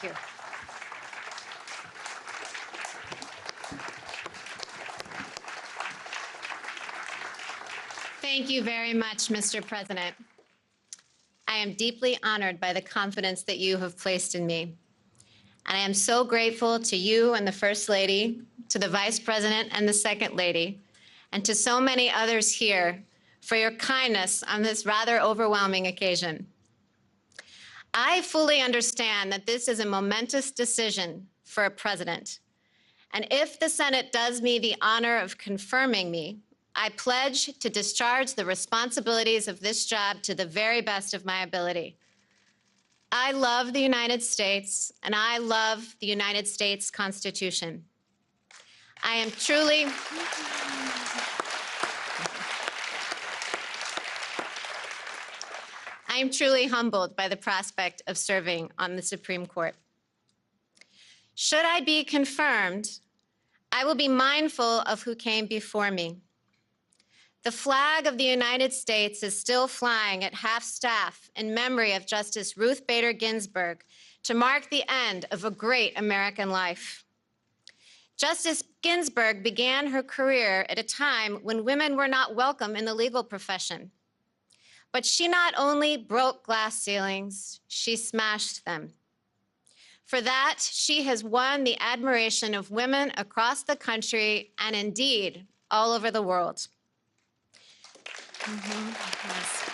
Thank you. Thank you very much, Mr. President. I am deeply honored by the confidence that you have placed in me. And I am so grateful to you and the First Lady, to the Vice President and the Second Lady, and to so many others here for your kindness on this rather overwhelming occasion. I fully understand that this is a momentous decision for a president. And if the Senate does me the honor of confirming me, I pledge to discharge the responsibilities of this job to the very best of my ability. I love the United States, and I love the United States Constitution. I am truly humbled by the prospect of serving on the Supreme Court. Should I be confirmed, I will be mindful of who came before me. The flag of the United States is still flying at half-staff in memory of Justice Ruth Bader Ginsburg to mark the end of a great American life. Justice Ginsburg began her career at a time when women were not welcome in the legal profession. But she not only broke glass ceilings, she smashed them. For that, she has won the admiration of women across the country and indeed all over the world. Yes.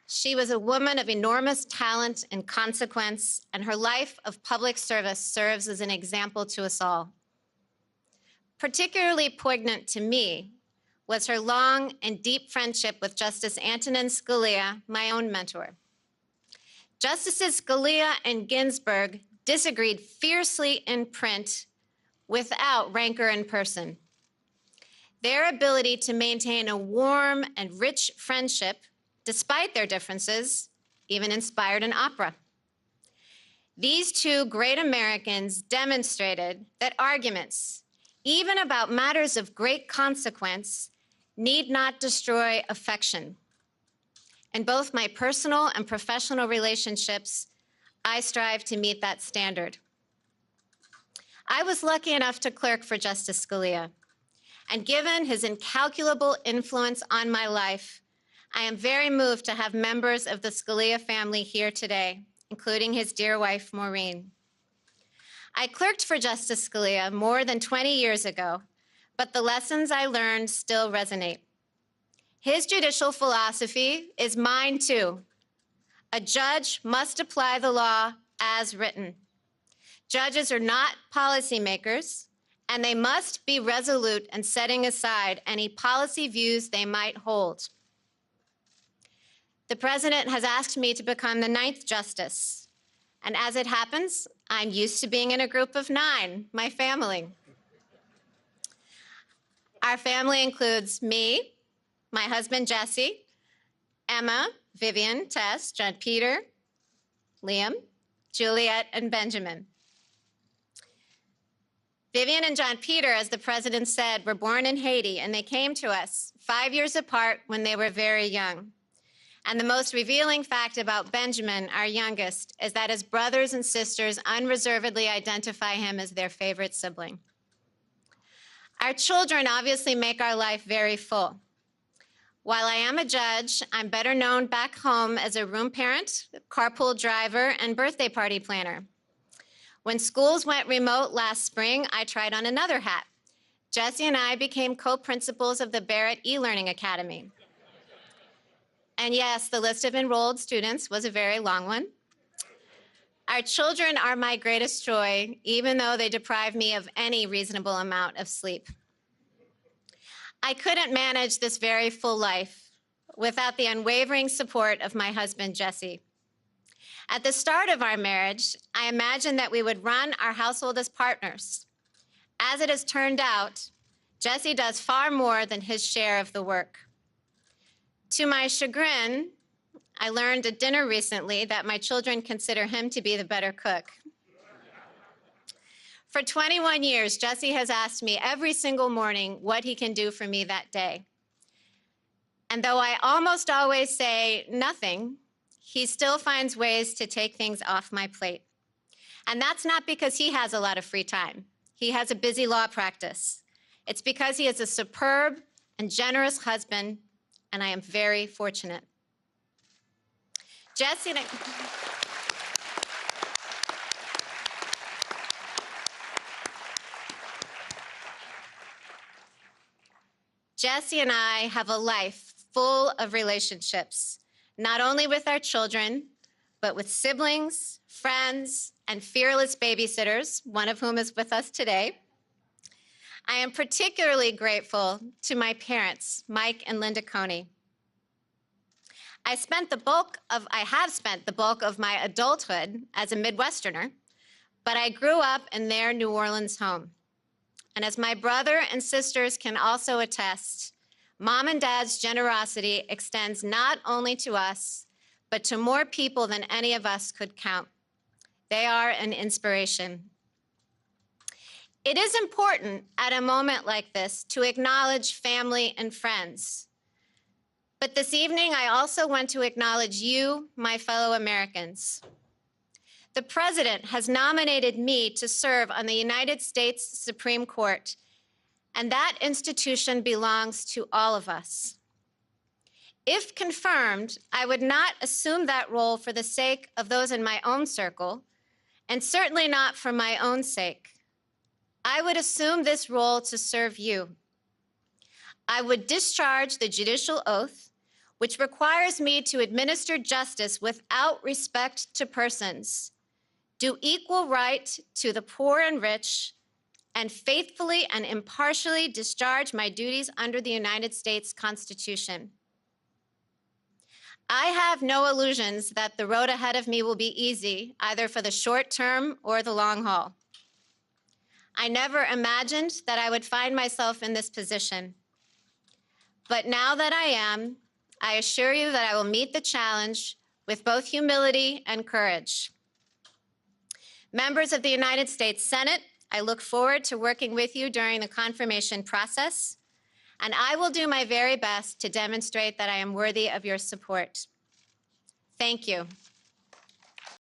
She was a woman of enormous talent and consequence, and her life of public service serves as an example to us all. Particularly poignant to me was her long and deep friendship with Justice Antonin Scalia, my own mentor. Justices Scalia and Ginsburg disagreed fiercely in print without rancor in person. Their ability to maintain a warm and rich friendship, despite their differences, even inspired an opera. These two great Americans demonstrated that arguments, even about matters of great consequence, need not destroy affection. In both my personal and professional relationships, I strive to meet that standard. I was lucky enough to clerk for Justice Scalia, and given his incalculable influence on my life, I am very moved to have members of the Scalia family here today, including his dear wife, Maureen. I clerked for Justice Scalia more than 20 years ago, but the lessons I learned still resonate. His judicial philosophy is mine too. A judge must apply the law as written. Judges are not policymakers, and they must be resolute in setting aside any policy views they might hold. The President has asked me to become the 9th Justice, and as it happens, I'm used to being in a group of 9, my family. Our family includes me, my husband Jesse, Emma, Vivian, Tess, John Peter, Liam, Juliet, and Benjamin. Vivian and John Peter, as the President said, were born in Haiti, and they came to us 5 years apart when they were very young. And the most revealing fact about Benjamin, our youngest, is that his brothers and sisters unreservedly identify him as their favorite sibling. Our children obviously make our life very full. While I am a judge, I'm better known back home as a room parent, carpool driver, and birthday party planner. When schools went remote last spring, I tried on another hat. Jesse and I became co-principals of the Barrett e-Learning Academy. And yes, the list of enrolled students was a very long one. Our children are my greatest joy, even though they deprive me of any reasonable amount of sleep. I couldn't manage this very full life without the unwavering support of my husband, Jesse. At the start of our marriage, I imagined that we would run our household as partners. As it has turned out, Jesse does far more than his share of the work. To my chagrin, I learned at dinner recently that my children consider him to be the better cook. For 21 years, Jesse has asked me every single morning what he can do for me that day. And though I almost always say nothing, he still finds ways to take things off my plate. And that's not because he has a lot of free time. He has a busy law practice. It's because he is a superb and generous husband, and I am very fortunate. Jesse and I have a life full of relationships, not only with our children, but with siblings, friends, and fearless babysitters, one of whom is with us today. I am particularly grateful to my parents, Mike and Linda Coney. I have spent the bulk of my adulthood as a Midwesterner, but I grew up in their New Orleans home. And as my brother and sisters can also attest, Mom and Dad's generosity extends not only to us, but to more people than any of us could count. They are an inspiration. It is important at a moment like this to acknowledge family and friends. But this evening, I also want to acknowledge you, my fellow Americans. The President has nominated me to serve on the United States Supreme Court, and that institution belongs to all of us. If confirmed, I would not assume that role for the sake of those in my own circle, and certainly not for my own sake. I would assume this role to serve you. I would discharge the judicial oath, which requires me to administer justice without respect to persons, do equal right to the poor and rich, and faithfully and impartially discharge my duties under the United States Constitution. I have no illusions that the road ahead of me will be easy, either for the short term or the long haul. I never imagined that I would find myself in this position. But now that I am, I assure you that I will meet the challenge with both humility and courage. Members of the United States Senate, I look forward to working with you during the confirmation process, and I will do my very best to demonstrate that I am worthy of your support. Thank you.